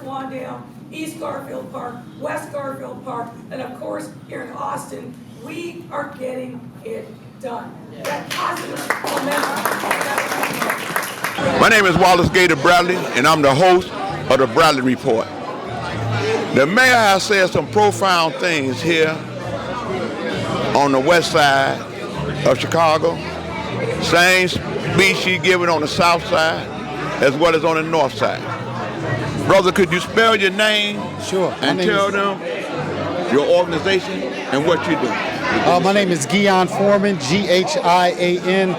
Park, Wandale, East Garfield Park, West Garfield Park, and of course here in Austin, we are getting it done. That positive momentum. My name is Wallace Gator Bradley, and I'm the host of the Bradley Report. The mayor has said some profound things here on the west side of Chicago. Same speech she given on the south side as well as on the north side. Brother, could you spell your name? Sure. And tell them your organization and what you do? My name is Gian Foreman, Gianforeman.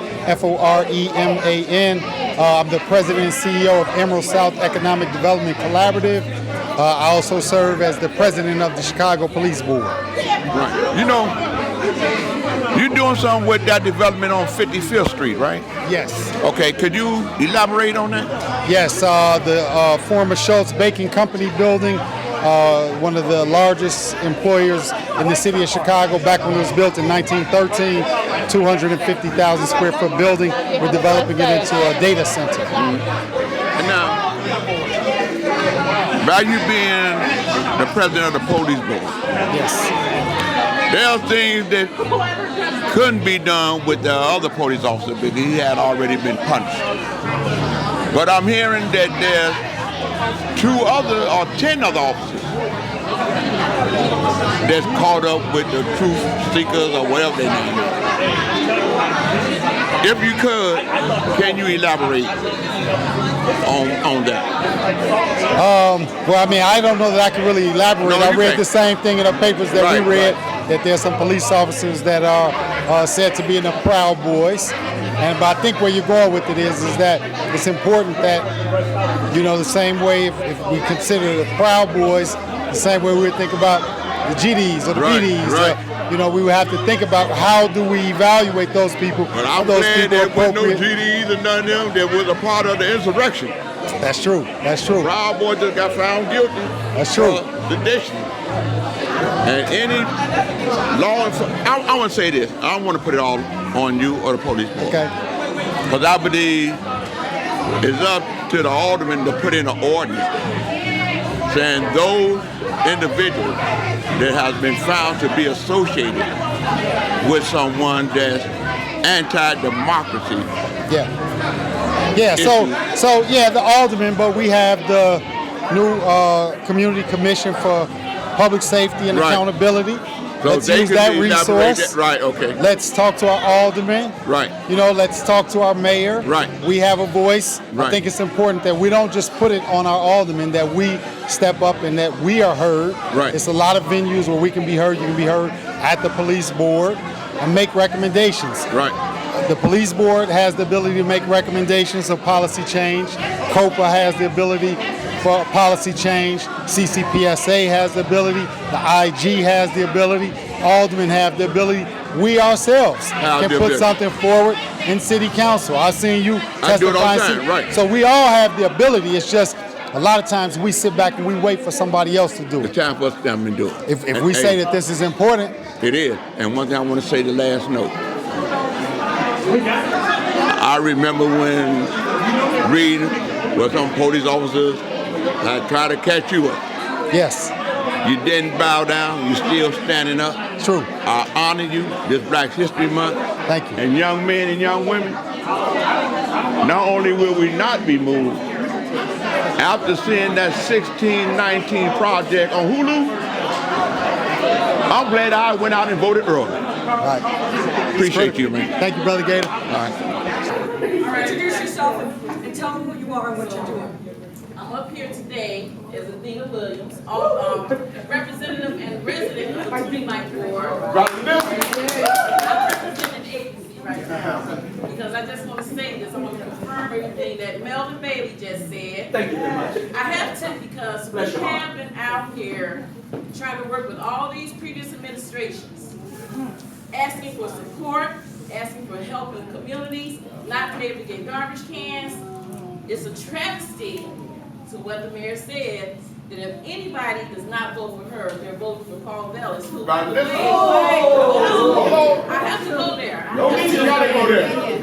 I'm the president and CEO of Emerald South Economic Development Collaborative. I also serve as the president of the Chicago Police Board. Right. You know, you're doing something with that development on 55th Street, right? Yes. Okay, could you elaborate on that? Yes, the former Schultz Baking Company building, one of the largest employers in the city of Chicago back when it was built in 1913, 250,000 square foot building. We're developing it into a data center. And now, by you being the president of the police board, yes, there are things that couldn't be done with the other police officer because he had already been punished. But I'm hearing that there's 10 other officers that's caught up with the truth seekers or whatever they name it. If you could, can you elaborate on that? Well, I mean, I don't know that I can really elaborate. No, I read the same thing in the papers that we read, that there's some police officers that are said to be in the Proud Boys. But I think where you're going with it is that it's important that, you know, the same way if we consider the Proud Boys, the same way we would think about the GDs or the BDs. You know, we would have to think about how do we evaluate those people. But I'm glad there was no GDs and none of them that was a part of the insurrection. That's true. That's true. Proud Boys just got found guilty. That's true. Sedition. And any law enforcement, I want to say this. I don't want to put it all on you or the police board. Okay. Because I believe it's up to the aldermen to put in an ordinance saying those individuals that has been found to be associated with someone that's anti-democracy. Yeah. Yeah. So yeah, the aldermen, but we have the new Community Commission for Public Safety and Accountability. So let's use that resource. Right, okay. Let's talk to our aldermen. Right. You know, let's talk to our mayor. Right. We have a voice. Right. I think it's important that we don't just put it on our aldermen, that we step up and that we are heard. Right. It's a lot of venues where we can be heard. You can be heard at the police board and make recommendations. Right. The police board has the ability to make recommendations of policy change. COPA has the ability for policy change. CCPSA has the ability. The IG has the ability. Aldermen have the ability. We ourselves can put something forward in city council. I've seen you testify. I do it all the time, right. So we all have the ability. It's just a lot of times we sit back and we wait for somebody else to do it. It's time for us to come and do it. If we say that this is important. It is. And one thing I want to say, the last note. I remember when reading where some police officers had tried to catch you up. Yes. You didn't bow down. You're still standing up. True. I honor you this Black History Month. Thank you. And young men and young women, not only will we not be moved, after seeing that 1619 project on Hulu, I'm glad I went out and voted early. Right. Appreciate you, man. Thank you, Brother Gator. All right. Introduce yourself and tell them who you are and what you're doing. I'm up here today as Athena Williams, representative and resident of the Community Light Board. I'm representing the agency right now because I just want to say this. I want to confirm everything that Melvin Bailey just said. Thank you very much. I have to because we have been out here trying to work with all these previous administrations, asking for support, asking for help in communities, not being able to get garbage cans. It's a travesty to what the mayor said, that if anybody does not vote for her, they're voting for Paul Bellis. Who, I have to go there. I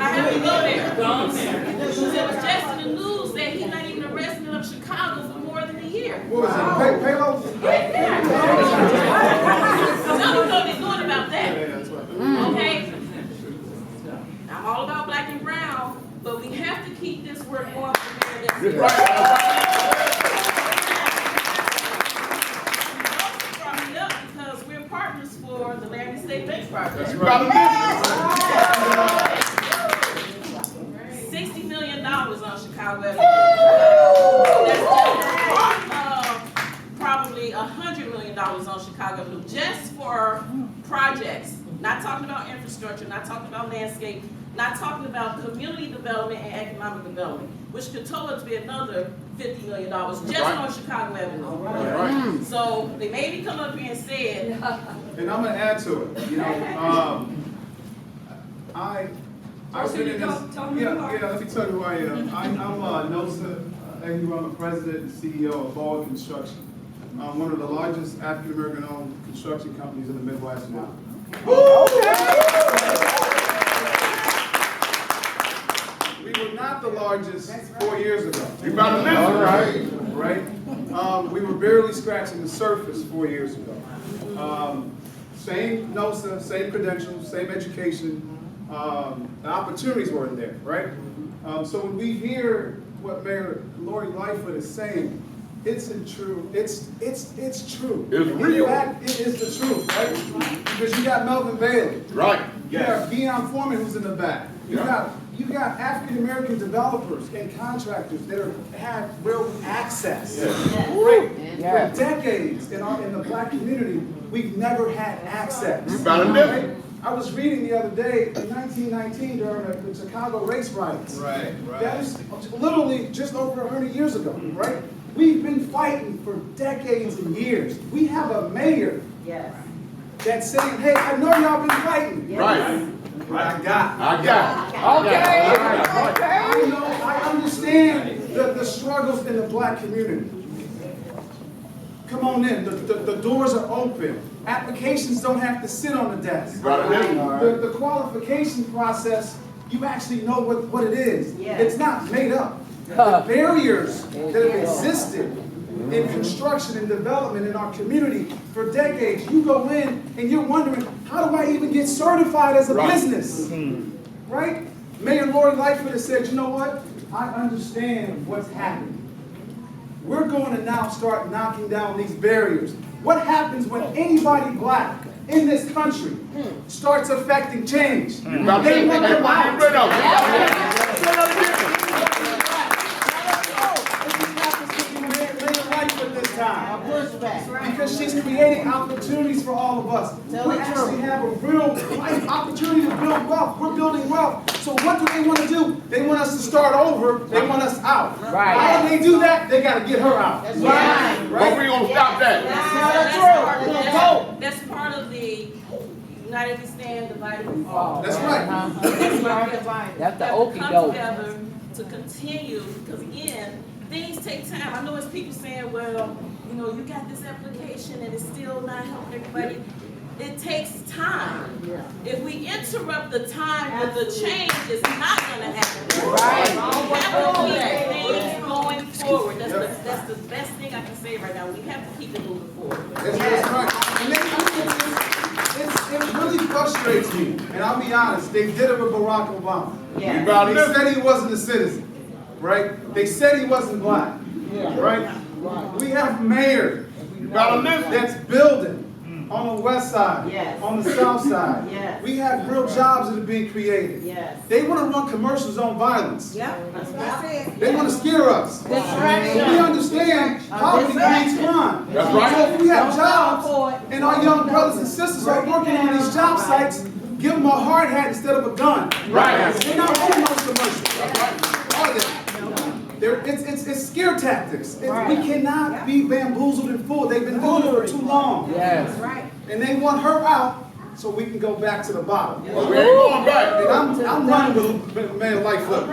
have to go there. It was just in the news that he's not even a resident of Chicago for more than a year. What was it? Payload? Some of them is doing about that. Okay? I'm all about black and brown, but we have to keep this work going for Mayor. Because we're partners for the Laramie State Bank Project. $60 million on Chicago Avenue. That's probably $100 million on Chicago Avenue just for projects. Not talking about infrastructure, not talking about landscape, not talking about community development and economic development, which could total to be another $50 million just on Chicago Avenue. So they maybe come up here and said, And I'm gonna add to it. You know, I've been in this. Let me tell you who I am. I'm Nosa, and I'm the president and CEO of Ball Construction, one of the largest African American owned construction companies in the Midwest now. We were not the largest 4 years ago. Right? We were barely scratching the surface 4 years ago. Same NOSA, same credentials, same education. The opportunities weren't there, right? So when we hear what Mayor Lori Lightfoot is saying, it's true. It's true. It's real. In fact, it is the truth, right? Because you got Melvin Bailey. Right. You got Deion Foreman who's in the back. You got African American developers and contractors that have real access. Right? For decades in the black community, we've never had access. Right? I was reading the other day, in 1919, during the Chicago race riots. Right. That was literally just over 100 years ago, right? We've been fighting for decades and years. We have a mayor that's saying, hey, I know y'all been fighting. Right. I got Okay. I understand the struggles in the black community. Come on in, the doors are open. Applications don't have to sit on the desk. The qualification process, you actually know what it is. It's not made up. The barriers that have existed in construction and development in our community for decades, you go in and you're wondering, how do I even get certified as a business? Right? Mayor Lori Lightfoot has said, you know what? I understand what's happening. We're going to now start knocking down these barriers. What happens when anybody black in this country starts affecting change? They want them out. Because she's creating opportunities for all of us. We actually have a real life opportunity to build wealth. We're building wealth. So what do they want to do? They want us to start over. They want us out. Right. How do they do that? They got to get her out. That's right. But we gonna stop that. That's part of the United We Stand, Divided We Fall. That's right. That's the Come okie doke. together to continue, because again, things take time. I know it's people saying, well, you know, you got this application and it's still not helping everybody. It takes time. If we interrupt the time with the change, it's not going to happen. Right. We have to keep things going forward. That's the best thing I can say right now. We have to keep it moving forward. That's right. And it really frustrates me. And I'll be honest, they did it with Barack Obama. They said he wasn't a citizen. Right? They said he wasn't black. Right? We have a mayor that's building on the west side, on the south side. We have real jobs that are being created. They want to run commercials on violence. They want to scare us. We understand poverty creates crime. So if we have jobs and our young brothers and sisters are working on these job sites, give them a hard hat instead of a gun. They're not running those commercials. Are they? It's scare tactics. We cannot be bamboozled and fooled. They've been doing it for too long. And they want her out so we can go back to the bottom. We ain't going back. And I'm running with Mayor Lightfoot.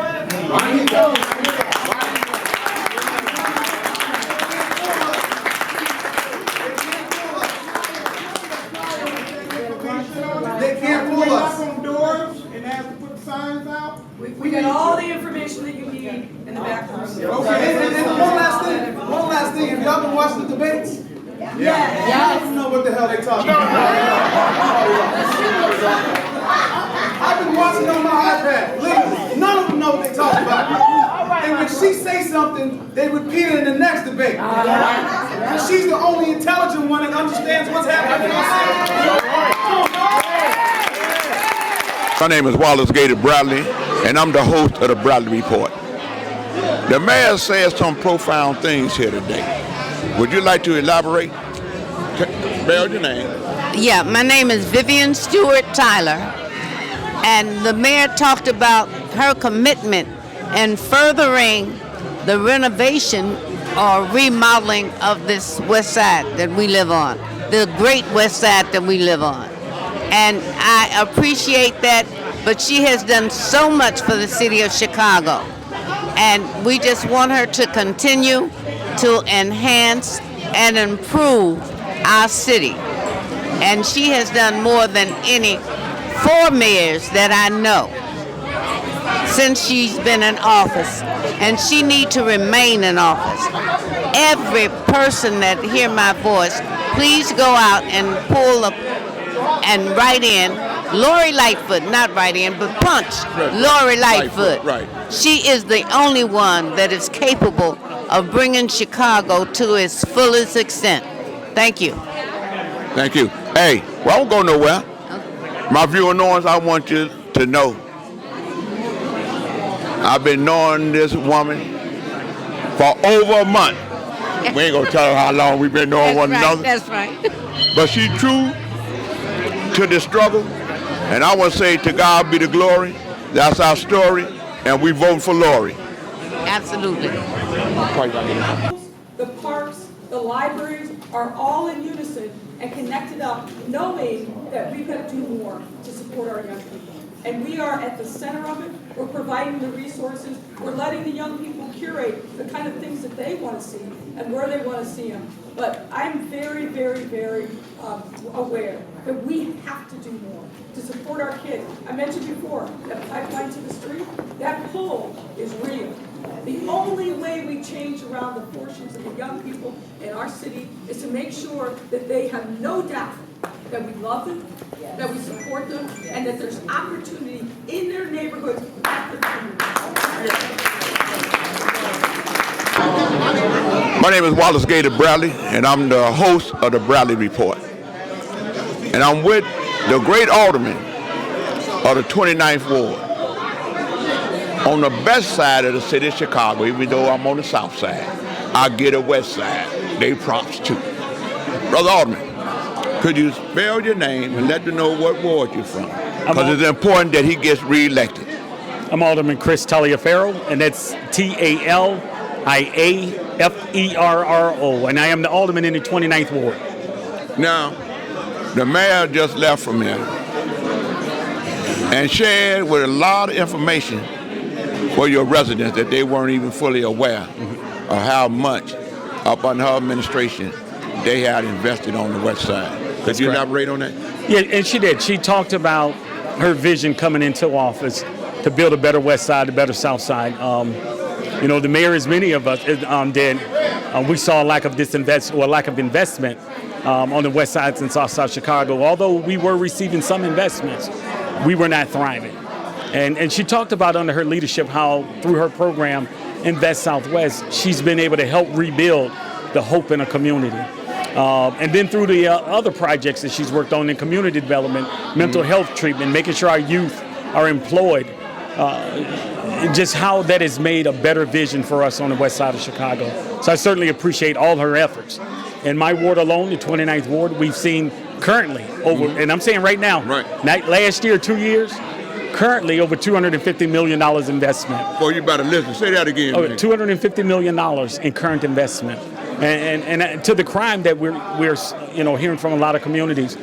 They can't fool us. We got all the information that you need in the back room. Okay, and one last thing thing, have y'all been watching the debates? Yeah. I don't know what the hell they talking about. I've been watching on my iPad, literally. None of them know what they talking about. And when she say something, they repeat it in the next debate. And she's the only intelligent one that understands what's happening. My name is Wallace Gator Bradley, and I'm the host of the Bradley Report. The mayor said some profound things here today. Would you like to elaborate? Spell your name. Yeah, my name is Vivian Stewart Tyler, and the mayor talked about her commitment in furthering the renovation or remodeling of this west side that we live on, the great west side that we live on. And I appreciate that, but she has done so much for the city of Chicago. And we just want her to continue to enhance and improve our city. And she has done more than any 4 mayors that I know since she's been in office. And she needs to remain in office. Every person that hear my voice, please go out and pull up and write in Lori Lightfoot, not write in, but punch Lori Lightfoot. Right. She is the only one that is capable of bringing Chicago to its fullest extent. Thank you. Thank you. Hey, well, I don't go nowhere. My viewer knowers, I want you to know I've been knowing this woman for over a month. We ain't gonna tell her how long we've been knowing one another. That's right. But she's true to the struggle, and I want to say to God be the glory. That's our story, and we vote for Lori. Absolutely. The parks, the libraries are all in unison and connected up, knowing that we've got to do more to support our young people. And we are at the center of it. We're providing the resources. We're letting the young people curate the kind of things that they want to see and where they want to see them. But I'm very, very, very aware that we have to do more to support our kids. I mentioned before, that pipeline to the street, that pull is real. The only way we change around the fortunes of the young people in our city is to make sure that they have no doubt that we love them, that we support them, and that there's opportunity in their neighborhoods at the community. My name is Wallace Gator Bradley, and I'm the host of the Bradley Report. And I'm with the great alderman of the 29th Ward on the best side of the city of Chicago, even though I'm on the south side. I get a west side. They props too. Brother Alderman, could you spell your name and let them know what ward you're from? Because it's important that he gets reelected. I'm Alderman Chris Taliaferro, and that's Taliaferro, and I am the alderman in the 29th Ward. Now, the mayor just left from here and shared with a lot of information for your residents that they weren't even fully aware of how much up under her administration they had invested on the west side. Could you elaborate on that? Yeah, and she did. She talked about her vision coming into office to build a better west side, a better south side. You know, the mayor, as many of us did, we saw a lack of investment on the west side and south Chicago. Although we were receiving some investments, we were not thriving. And she talked about under her leadership how through her program, Invest Southwest, she's been able to help rebuild the hope in a community. And then through the other projects that she's worked on in community development, mental health treatment, making sure our youth are employed, just how that has made a better vision for us on the west side of Chicago. So I certainly appreciate all her efforts. In my ward alone, the 29th Ward, we've seen currently over, and I'm saying right now, not last year, 2 years, currently over $250 million investment. Boy, you better listen. Say that again. $250 million in current investment. And to the crime that we're hearing from a lot of communities,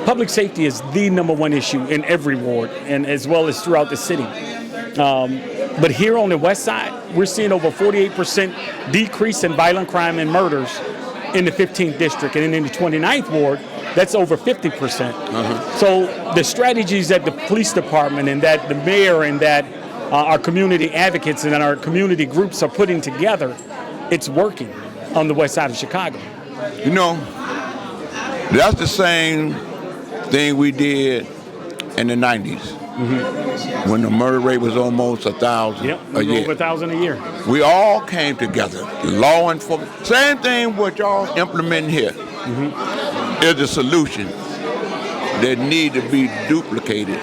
public safety is the #1 issue in every ward, and as well as throughout the city. But here on the west side, we're seeing over 48% decrease in violent crime and murders in the 15th district, and in the 29th Ward, that's over 50%. So the strategies that the police department and that the mayor and that our community advocates and our community groups are putting together, it's working. on the west side of Chicago. You know, that's the same thing we did in the 90s when the murder rate was almost 1,000 Yep, a year. over 1,000 a year. We all came together, law enforcement. Same thing what y'all implementing here is a solution that need to be duplicated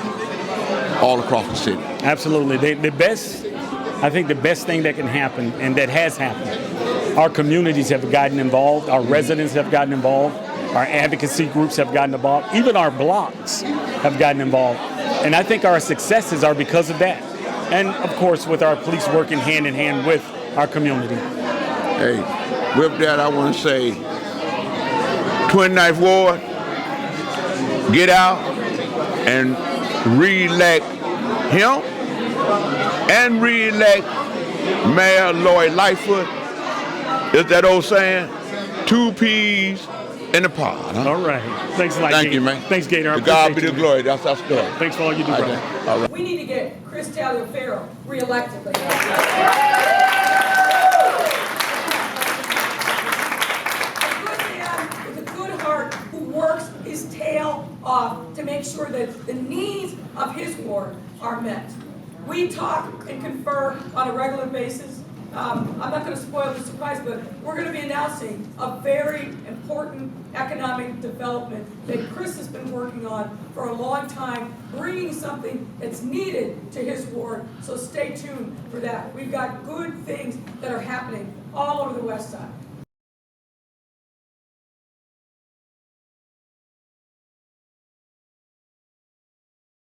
all across the city. Absolutely. I think the best thing that can happen, and that has happened, our communities have gotten involved, our residents have gotten involved, our advocacy groups have gotten involved, even our blocks have gotten involved. And I think our successes are because of that. And of course, with our police working hand in hand with our community. Hey, with that, I want to say, 29th Ward, get out and re-elect him and re-elect Mayor Lori Lightfoot. Is that old saying? 2 peas in a pod. Huh? All right. Thanks a lot, Thank Gator. you, man. Thanks, Gator. I To God be appreciate the you. glory. That's our story. Thanks for all you do, brother. All right. We need to get Chris Taliaferro reelected. With a good heart who works his tail off to make sure that the needs of his ward are met. We talk and confer on a regular basis. I'm not going to spoil the surprise, but we're going to be announcing a very important economic development that Chris has been working on for a long time, bringing something that's needed to his ward. So stay tuned for that. We've got good things that are happening all over the west side.